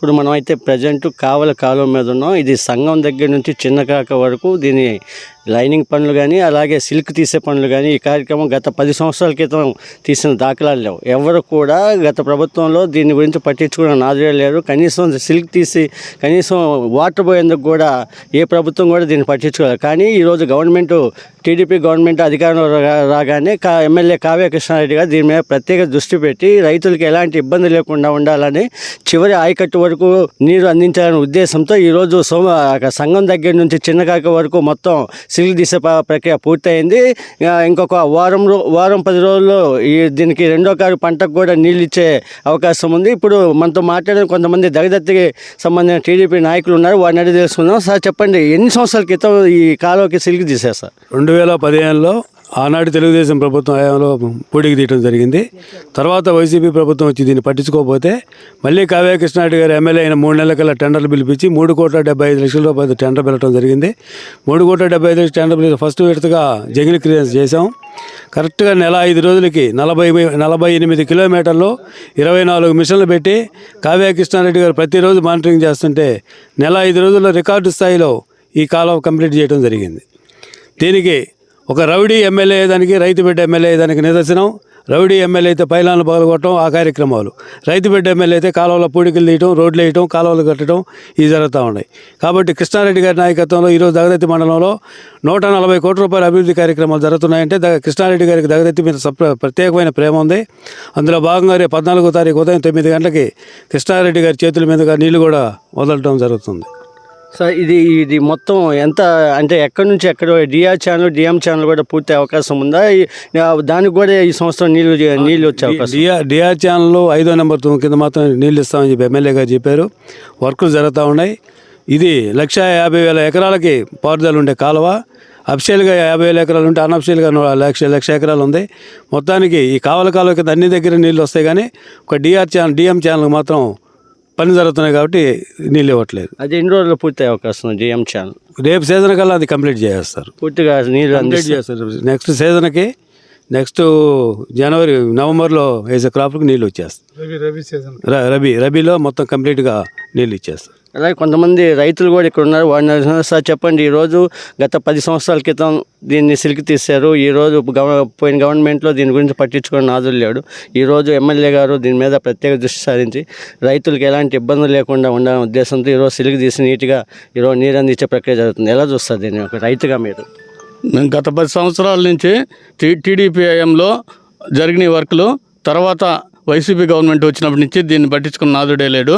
ఇప్పుడు మనమైతే ప్రజెంట్ కావల కాలువ మీద ఉన్నాం. ఇది సంగం దగ్గర నుంచి చిన్నకాక వరకు దీని లైనింగ్ పనులు కానీ అలాగే సిల్క్ తీసే పనులు కానీ ఈ కార్యక్రమం గత 10 సంవత్సరాల క్రితం తీసిన దాఖలాలు లేవు. ఎవరు కూడా గత ప్రభుత్వంలో దీని గురించి పట్టించుకున్న నాదుడే లేరు. కనీసం సిల్క్ తీసి కనీసం వాటర్ పోయేందుకు కూడా ఏ ప్రభుత్వం కూడా దీన్ని పట్టించుకోలేదు. కానీ ఈరోజు టీడీపీ గవర్నమెంట్ అధికారంలో రాగానే ఎమ్మెల్యే కావ్య కృష్ణారెడ్డి గారు దీని మీద ప్రత్యేక దృష్టి పెట్టి రైతులకు ఎలాంటి ఇబ్బంది లేకుండా ఉండాలని చివరి ఆయకట్టు వరకు నీరు అందించాలనే ఉద్దేశంతో ఈరోజు సంగం దగ్గర నుంచి చిన్నకాక వరకు మొత్తం సిల్క్ తీసే ప్రక్రియ పూర్తయింది. ఇంకొక వారం 10 రోజుల్లో దీనికి రెండో కారు పంటకు కూడా నీళ్ళు ఇచ్చే అవకాశం ఉంది. ఇప్పుడు మనతో మాట్లాడిన కొంతమంది దగదత్తికి సంబంధించిన టీడీపీ నాయకులు ఉన్నారు. వారిని అడిగి తెలుసుకుందాం. సార్ చెప్పండి, ఎన్ని సంవత్సరాల క్రితం ఈ కాలువకి సిల్క్ తీశారు సార్? 2015లో ఆనాడు తెలుగుదేశం ప్రభుత్వం హయాంలో పూడికి తీయడం జరిగింది. తర్వాత వైసీపీ ప్రభుత్వం వచ్చి దీన్ని పట్టించుకోకపోతే మళ్ళీ కావ్య కృష్ణారెడ్డి గారు ఎమ్మెల్యే అయిన 3 నెలల కల్లా టెండర్లు పిలిపించి 3,75,00,000 రూపాయలు టెండర్ పిలవడం జరిగింది. 3,75,00,000 టెండర్ పిలిచి ఫస్ట్ విడతగా జంగిల్ క్లియరెన్స్ చేశాం. కరెక్ట్గా నెల 5 రోజులకి 48 కిలోమీటర్లు 24 మిషన్లు పెట్టి కావ్య కృష్ణారెడ్డి గారు ప్రతిరోజు మానిటరింగ్ చేస్తుంటే నెల 5 రోజుల్లో రికార్డు స్థాయిలో ఈ కాలువ కంప్లీట్ చేయడం జరిగింది. దీనికి ఒక రౌడీ ఎమ్మెల్యే దానికి రైతు బిడ్డ ఎమ్మెల్యే దానికి నిదర్శనం. రౌడీ ఎమ్మెల్యే అయితే పైలాలను పగలగొట్టడం ఆ కార్యక్రమాలు, రైతు బిడ్డ ఎమ్మెల్యే అయితే కాలువలో పూడికలు తీయటం, రోడ్లు వేయటం, కాలువలు కట్టడం ఇవి జరుగుతూ ఉన్నాయి. కాబట్టి కృష్ణారెడ్డి గారి నాయకత్వంలో ఈరోజు దగదత్తి మండలంలో 140 కోట్ల రూపాయల అభివృద్ధి కార్యక్రమాలు జరుగుతున్నాయంటే కృష్ణారెడ్డి గారికి దగదత్తి మీద ప్రత్యేకమైన ప్రేమ ఉంది. అందులో భాగంగా 14వ తారీఖు ఉదయం 9 గంటలకి కృష్ణారెడ్డి గారి చేతుల మీదుగా నీళ్లు కూడా వదలటం జరుగుతుంది. సార్ ఇది మొత్తం ఎంత అంటే ఎక్కడి నుంచి ఎక్కడ డిఎం ఛానల్ కూడా పూర్తి అవకాశం ఉందా? దానికి కూడా ఈ సంవత్సరం నీళ్ళు వచ్చే అవకాశం? డిఆర్ ఛానల్ 5వ నెంబర్ కింద మాత్రం నీళ్ళు ఇస్తామని చెప్పి ఎమ్మెల్యే గారు చెప్పారు. వర్కులు జరుగుతూ ఉన్నాయి. ఇది 150,000 ఎకరాలకి పారుదల ఉండే కాలువ. అఫిషియల్గా 50,000 ఎకరాలు ఉంటే అన్అఫిషియల్గా 1,00,000 ఎకరాలు ఉంది. మొత్తానికి ఈ కాలువ కింద అన్ని దగ్గర నీళ్ళు వస్తాయి. కానీ ఒక డిఎం ఛానల్ మాత్రం పని జరుగుతున్నాయి కాబట్టి నీళ్ళు ఇవ్వట్లేదు. అది ఎన్ని రోజుల్లో పూర్తి అవకాశం? డిఎం ఛానల్ రేపు సీజన్ కల్లా అది కంప్లీట్ చేస్తారు. పూర్తిగా నీళ్ళు కంప్లీట్ చేస్తారు. నెక్స్ట్ సీజన్కి నవంబర్లో వేసే క్రాప్కి నీళ్ళు వచ్చేస్తాయి. రబీలో మొత్తం కంప్లీట్గా నీళ్ళు ఇచ్చేస్తారు. అలాగే కొంతమంది రైతులు కూడా ఇక్కడ ఉన్నారు. వాడిని సార్ చెప్పండి, ఈరోజు గత 10 సంవత్సరాల క్రితం దీన్ని సిల్క్ తీశారు. ఈరోజు పోయిన గవర్నమెంట్లో దీని గురించి పట్టించుకుని నాదులు లేడు. ఈరోజు ఎమ్మెల్యే గారు దీని మీద ప్రత్యేక దృష్టి సారించి రైతులకు ఎలాంటి ఇబ్బందులు లేకుండా ఉండాలనే ఉద్దేశంతో ఈరోజు సిల్క్ తీసి నీట్గా ఈరోజు నీరు అందించే ప్రక్రియ జరుగుతుంది. ఎలా చూస్తారు దీన్ని ఒక రైతుగా మీరు? గత 10 సంవత్సరాల నుంచి టీడీపీ హయాంలో జరిగిన వర్కులు, తర్వాత వైసీపీ గవర్నమెంట్ వచ్చినప్పటి నుంచి దీన్ని పట్టించుకున్న నాదుడే లేడు.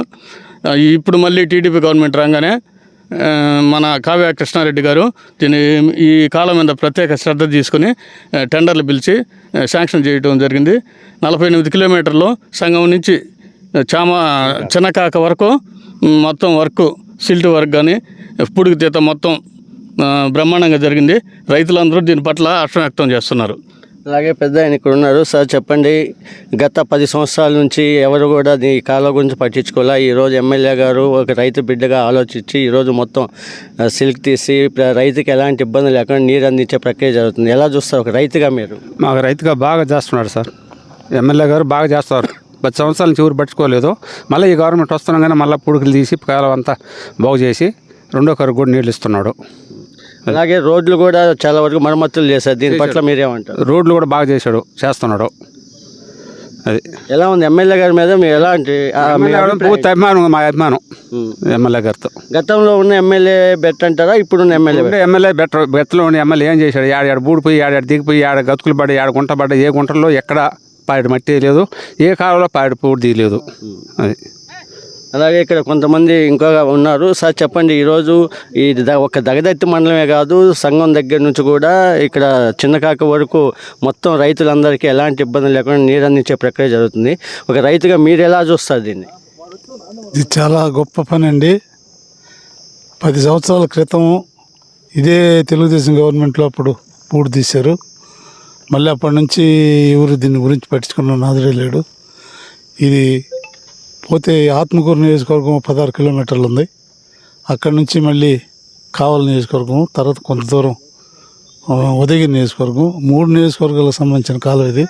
ఇప్పుడు మళ్ళీ టీడీపీ గవర్నమెంట్ రాగానే మన కావ్య కృష్ణారెడ్డి గారు ఈ కాలం మీద ప్రత్యేక శ్రద్ధ తీసుకుని టెండర్లు పిలిచి శాంక్షన్ చేయడం జరిగింది. 48 కిలోమీటర్లు సంగం నుంచి చిన్నకాక వరకు మొత్తం వర్క్, సిల్ట్ వర్క్ కానీ పుడికి తీత మొత్తం బ్రహ్మాండంగా జరిగింది. రైతులందరూ దీని పట్ల హర్షం వ్యక్తం చేస్తున్నారు. అలాగే పెద్ద ఆయన ఇక్కడ ఉన్నారు. సార్ చెప్పండి, గత 10 సంవత్సరాల నుంచి ఎవరు కూడా ఈ కాలువ గురించి పట్టించుకోలే. ఈరోజు ఎమ్మెల్యే గారు ఒక రైతు బిడ్డగా ఆలోచించి ఈరోజు మొత్తం సిల్క్ తీసి రైతుకి ఎలాంటి ఇబ్బంది లేకుండా నీరు అందించే ప్రక్రియ జరుగుతుంది. ఎలా చూస్తారు ఒక రైతుగా మీరు? మాకు రైతుగా బాగా చేస్తున్నాడు సార్. ఎమ్మెల్యే గారు బాగా చేస్తారు. 10 సంవత్సరాల నుంచి ఊరు పట్టుకోలేదు. మళ్ళీ ఈ గవర్నమెంట్ వస్తున్నాగానే మళ్ళీ పుడుకులు తీసి కాలువ అంతా బాగు చేసి రెండో కరకు కూడా నీళ్ళు ఇస్తున్నాడు. అలాగే రోడ్లు కూడా చాలా వరకు మరమ్మతులు చేశారు. దీని పట్ల మీరేమంటారు? రోడ్లు కూడా బాగా చేస్తున్నాడు. అది ఎలా ఉంది ఎమ్మెల్యే గారి మీద మీరు ఎలాంటి పూర్తి అభిమానం? మా అభిమానం ఎమ్మెల్యే గారితో. గతంలో ఉన్న ఎమ్మెల్యే బెట్ అంటారా ఇప్పుడున్న ఎమ్మెల్యే బెట్టలో ఉన్న ఎమ్మెల్యే ఏం చేశాడు? ఏడాడు బూడిపోయి, ఏడాడు దిగిపోయి, ఏడ గతుకులు పడి, ఏడ గుంట పడ్డా, ఏ గుంటల్లో ఎక్కడ పాడి మట్టి లేదు, ఏ కాలంలో పాడి పూడి దిగలేదు. అది. అలాగే ఇక్కడ కొంతమంది ఇంకోగా ఉన్నారు. సార్ చెప్పండి, ఈరోజు ఒక దగదత్తి మండలమే కాదు, సంగం దగ్గర నుంచి కూడా ఇక్కడ చిన్నకాక వరకు మొత్తం రైతులందరికీ ఎలాంటి ఇబ్బంది లేకుండా నీరు అందించే ప్రక్రియ జరుగుతుంది. ఒక రైతుగా మీరు ఎలా చూస్తారు దీన్ని? ఇది చాలా గొప్ప పని అండి. 10 సంవత్సరాల క్రితం ఇదే తెలుగుదేశం గవర్నమెంట్లో అప్పుడు పూడి తీశారు. మళ్ళీ అప్పటి నుంచి ఎవరు దీని గురించి పట్టించుకున్న నాదుడే లేడు. ఇది పోతే ఆత్మకూరు నియోజకవర్గం 16 కిలోమీటర్లు ఉంది. అక్కడి నుంచి మళ్ళీ కావలి నియోజకవర్గం, తర్వాత కొంత దూరం ఉదయగిరి నియోజకవర్గం, 3 నియోజకవర్గాలకు సంబంధించిన కాలువ ఇది.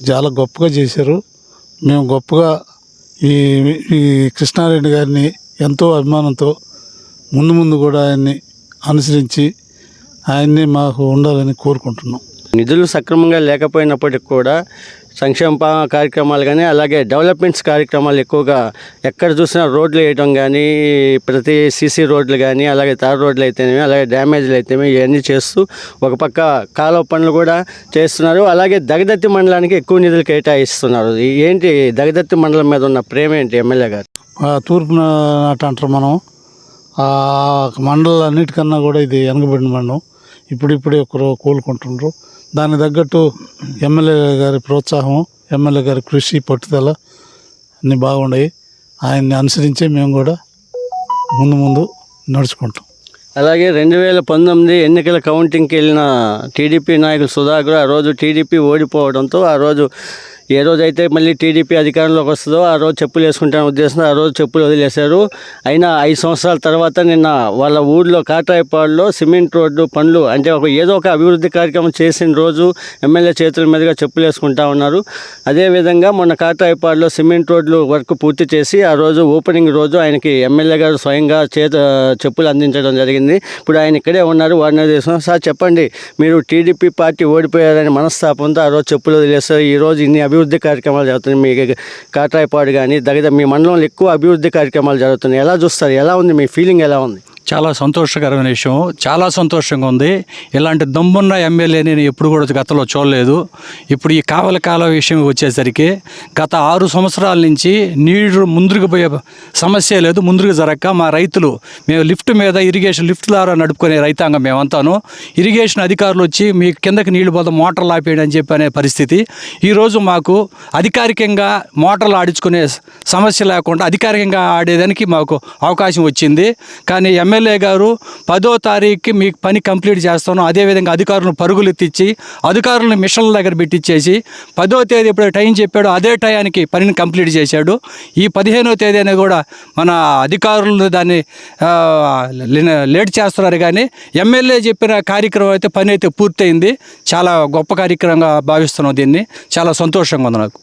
చాలా గొప్పగా చేశారు. మేము గొప్పగా ఈ ఈ కృష్ణారెడ్డి గారిని ఎంతో అభిమానంతో ముందు కూడా ఆయన్ని అనుసరించి ఆయన్ని మాకు ఉండాలని కోరుకుంటున్నాం. నిధులు సక్రమంగా లేకపోయినప్పటికీ కూడా సంక్షేమ కార్యక్రమాలు కానీ అలాగే డెవలప్మెంట్స్ కార్యక్రమాలు ఎక్కువగా ఎక్కడ చూసినా రోడ్లు వేయడం కానీ ప్రతి సీసీ రోడ్లు కానీ అలాగే తార్ రోడ్లు అయితేనేమి అలాగే డ్యామేజ్లు అయితేనేమి ఇవన్నీ చేస్తూ ఒక పక్క కాలువ పనులు కూడా చేస్తున్నారు. అలాగే దగదత్తి మండలానికి ఎక్కువ నిధులు కేటాయిస్తున్నారు. ఏంటి దగదత్తి మండలం మీద ఉన్న ప్రేమ ఏంటి ఎమ్మెల్యే గారు? తూర్పు నాట అంటారు మనం. ఆ మండలాన్నిటికన్నా కూడా ఇది వెనకబడిన మండలం. ఇప్పుడిప్పుడే ఒకరు కోలుకుంటున్నారు. దానికి తగ్గట్టు ఎమ్మెల్యే గారి ప్రోత్సాహం, ఎమ్మెల్యే గారి కృషి, పట్టుదల అన్నీ బాగున్నాయి. ఆయన్ని అనుసరించే మేము కూడా ముందు నడుచుకుంటాం. అలాగే 2019 ఎన్నికల కౌంటింగ్కి వెళ్ళిన టీడీపీ నాయకులు సుధాకర్ ఆ రోజు టీడీపీ ఓడిపోవడంతో ఆ రోజు ఏ రోజైతే మళ్ళీ టీడీపీ అధికారంలోకి వస్తుందో ఆ రోజు చెప్పులు వేసుకుంటానే ఉద్దేశంతో ఆ రోజు చెప్పులు వదిలేశారు. అయినా 5 సంవత్సరాల తర్వాత నిన్న వాళ్ళ ఊళ్ళో కాట్రాయపాడులో సిమెంట్ రోడ్డు పనులు అంటే ఏదో ఒక అభివృద్ధి కార్యక్రమం చేసిన రోజు ఎమ్మెల్యే చేతుల మీదుగా చెప్పులు వేసుకుంటా ఉన్నారు. అదేవిధంగా మొన్న కాట్రాయపాడులో సిమెంట్ రోడ్లు వర్క్ పూర్తి చేసి ఆ రోజు ఓపెనింగ్ రోజు ఆయనకి ఎమ్మెల్యే గారు స్వయంగా చెప్పులు అందించడం జరిగింది. ఇప్పుడు ఆయన ఇక్కడే ఉన్నారు. వారిని తీసుకున్నాం. సార్ చెప్పండి, మీరు టీడీపీ పార్టీ ఓడిపోయారని మనస్తాపంతో ఆ రోజు చెప్పులు వదిలేస్తారు. ఈరోజు ఇన్ని అభివృద్ధి కార్యక్రమాలు జరుగుతున్నాయి. మీ కాట్రాయపాడు కానీ మీ మండలంలో ఎక్కువ అభివృద్ధి కార్యక్రమాలు జరుగుతున్నాయి. ఎలా చూస్తారు? ఎలా ఉంది? మీ ఫీలింగ్ ఎలా ఉంది? చాలా సంతోషకరమైన విషయం. చాలా సంతోషంగా ఉంది. ఇలాంటి దమ్మున్న ఎమ్మెల్యేని నేను ఎప్పుడు కూడా గతంలో చూడలేదు. ఇప్పుడు ఈ కావలి కాలువ విషయం వచ్చేసరికి గత 6 సంవత్సరాల నుంచి నీరు ముందుకు పోయే సమస్య లేదు. ముందుకు జరగక మా రైతులు మేము లిఫ్ట్ మీద ఇరిగేషన్ లిఫ్ట్ ద్వారా నడుపుకునే రైతాంగం మేమంతాను. ఇరిగేషన్ అధికారులు వచ్చి మీ కిందకి నీళ్లు పోతే మోటార్లు ఆపేయడం అని చెప్పి అనే పరిస్థితి. ఈరోజు మాకు అధికారికంగా మోటార్లు ఆడించుకునే సమస్య లేకుండా అధికారికంగా ఆడేదానికి మాకు అవకాశం వచ్చింది. కానీ ఎమ్మెల్యే గారు 10వ తారీఖుకి మీకు పని కంప్లీట్ చేస్తాను, అదేవిధంగా అధికారులను పరుగులు ఎత్తిచ్చి అధికారులను మిషన్ల దగ్గర పెట్టించేసి 10వ తేదీ ఎప్పుడు టైం చెప్పాడో అదే టయానికి పనిని కంప్లీట్ చేశాడు. ఈ 15వ తేదీని కూడా మన అధికారులు దాన్ని లేట్ చేస్తున్నారు. కానీ ఎమ్మెల్యే చెప్పిన కార్యక్రమం అయితే పని అయితే పూర్తయింది. చాలా గొప్ప కార్యక్రమంగా భావిస్తున్నాం. దీన్ని చాలా సంతోషంగా ఉంది నాకు.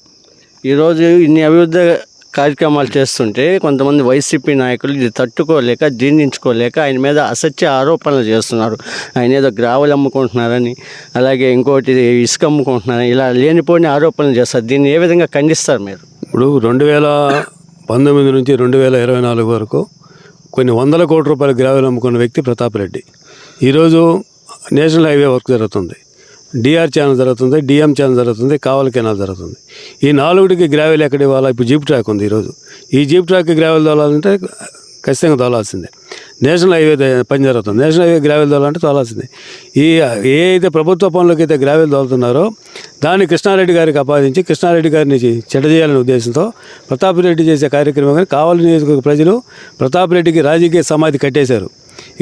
ఈరోజు ఇన్ని అభివృద్ధి కార్యక్రమాలు చేస్తుంటే కొంతమంది వైసీపీ నాయకులు ఇది తట్టుకోలేక జీర్ణించుకోలేక ఆయన మీద అసత్య ఆరోపణలు చేస్తున్నారు. ఆయన ఏదో గ్రావెల్ అమ్ముకుంటున్నారని అలాగే ఇంకోటి ఇసుక అమ్ముకుంటున్నారని ఇలా లేనిపోని ఆరోపణలు చేస్తారు. దీన్ని ఏ విధంగా ఖండిస్తారు మీరు? ఇప్పుడు 2019 నుంచి 2024 వరకు కొన్ని 100 కోట్ల రూపాయల గ్రావెల్ అమ్ముకున్న వ్యక్తి ప్రతాప్ రెడ్డి. ఈరోజు నేషనల్ హైవే వర్క్ జరుగుతుంది, డిఆర్ ఛానల్ జరుగుతుంది, డిఎం ఛానల్ జరుగుతుంది, కావలి కెనాల్ జరుగుతుంది. ఈ 4టికి గ్రావెల్ ఎక్కడ ఇవ్వాలా? ఇప్పుడు జీప్ ట్రాక్ ఉంది. ఈరోజు ఈ జీప్ ట్రాక్కి గ్రావెల్ తోలాలంటే ఖచ్చితంగా తోలాల్సిందే. నేషనల్ హైవే పని జరుగుతుంది, నేషనల్ హైవే గ్రావెల్ తోలాలంటే తోలాల్సిందే. ఏ అయితే ప్రభుత్వ పనులకి అయితే గ్రావెల్ తోలుతున్నారో దాన్ని కృష్ణారెడ్డి గారికి అపాదించి కృష్ణారెడ్డి గారిని చెడ్డ చేయాలనే ఉద్దేశంతో ప్రతాప్ రెడ్డి చేసే కార్యక్రమం కానీ కావలి నియోజకవర్గ ప్రజలు ప్రతాప్ రెడ్డికి రాజకీయ సమాధి కట్టేశారు.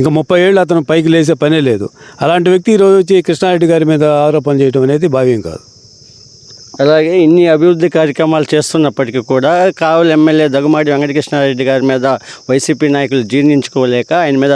ఇంకా 30 ఏళ్ళు అతను పైకి లేసే పనే లేదు. అలాంటి వ్యక్తి ఈరోజు వచ్చి కృష్ణారెడ్డి గారి మీద ఆరోపణ చేయడం అనేది భావ్యం కాదు. అలాగే ఇన్ని అభివృద్ధి కార్యక్రమాలు చేస్తున్నప్పటికీ కూడా కావలి ఎమ్మెల్యే దగ్గుమాటి వెంకటకృష్ణారెడ్డి గారి మీద వైసీపీ నాయకులు జీర్ణించుకోలేక ఆయన మీద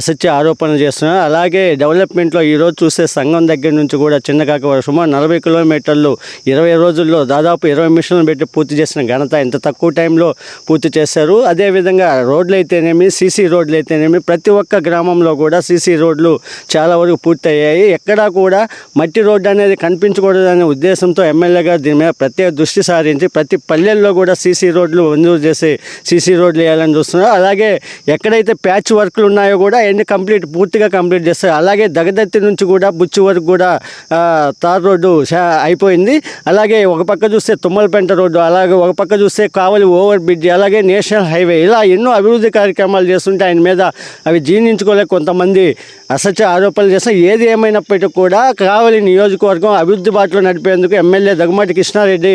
అసత్య ఆరోపణలు చేస్తున్నారు. అలాగే డెవలప్మెంట్లో ఈరోజు చూస్తే సంఘం దగ్గర నుంచి కూడా చిన్నకాక వరకు సుమారు 40 కిలోమీటర్లు 20 రోజుల్లో దాదాపు 20 మిషన్లు పెట్టి పూర్తి చేసిన ఘనత ఇంత తక్కువ టైంలో పూర్తి చేశారు. అదేవిధంగా రోడ్లు అయితేనేమి సీసీ రోడ్లు అయితేనేమి ప్రతి ఒక్క గ్రామంలో కూడా సీసీ రోడ్లు చాలా వరకు పూర్తయ్యాయి. ఎక్కడా కూడా మట్టి రోడ్డు అనేది కనిపించకూడదనే ఉద్దేశంతో ఎమ్మెల్యే గారు దీని మీద ప్రత్యేక దృష్టి సారించి ప్రతి పల్లెల్లో కూడా సీసీ రోడ్లు మంజూరు చేసి సీసీ రోడ్లు వేయాలని చూస్తున్నారు. అలాగే ఎక్కడైతే ప్యాచ్ వర్క్లు ఉన్నాయో కూడా అవన్నీ పూర్తిగా కంప్లీట్ చేస్తారు. అలాగే దగదత్తి నుంచి కూడా బుచ్చి వరకు కూడా తార్ రోడ్డు అయిపోయింది. అలాగే ఒక పక్క చూస్తే తుమ్మలపెంట రోడ్డు, అలాగే ఒక పక్క చూస్తే కావలి ఓవర్ బ్రిడ్జ్, అలాగే నేషనల్ హైవే, ఇలా ఎన్నో అభివృద్ధి కార్యక్రమాలు చేస్తుంటే ఆయన మీద అవి జీర్ణించుకోలేక కొంతమంది అసత్య ఆరోపణలు చేస్తారు. ఏది ఏమైనప్పటికీ కూడా కావలి నియోజకవర్గం అభివృద్ధి బాటలో నడిపేందుకు ఎమ్మెల్యే దగ్గుమాటి కృష్ణారెడ్డి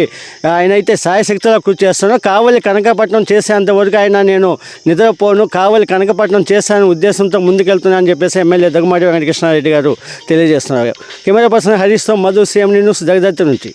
ఆయనైతే సాయశక్తిలో కృషి చేస్తున్నాను. కావలి కనకపట్నం చేసేంతవరకు ఆయన నేను నిద్రపోను, కావలి కనకపట్నం చేశాను ఉద్దేశంతో ముందుకెళ్తున్నాను అని చెప్పేసి ఎమ్మెల్యే దగ్గుమాటి వెంకటకృష్ణారెడ్డి గారు తెలియజేస్తున్నారు. కెమెరా పర్సన్ హరీష్తో మధు, సీఎం న్యూస్, దగదత్తి నుంచి.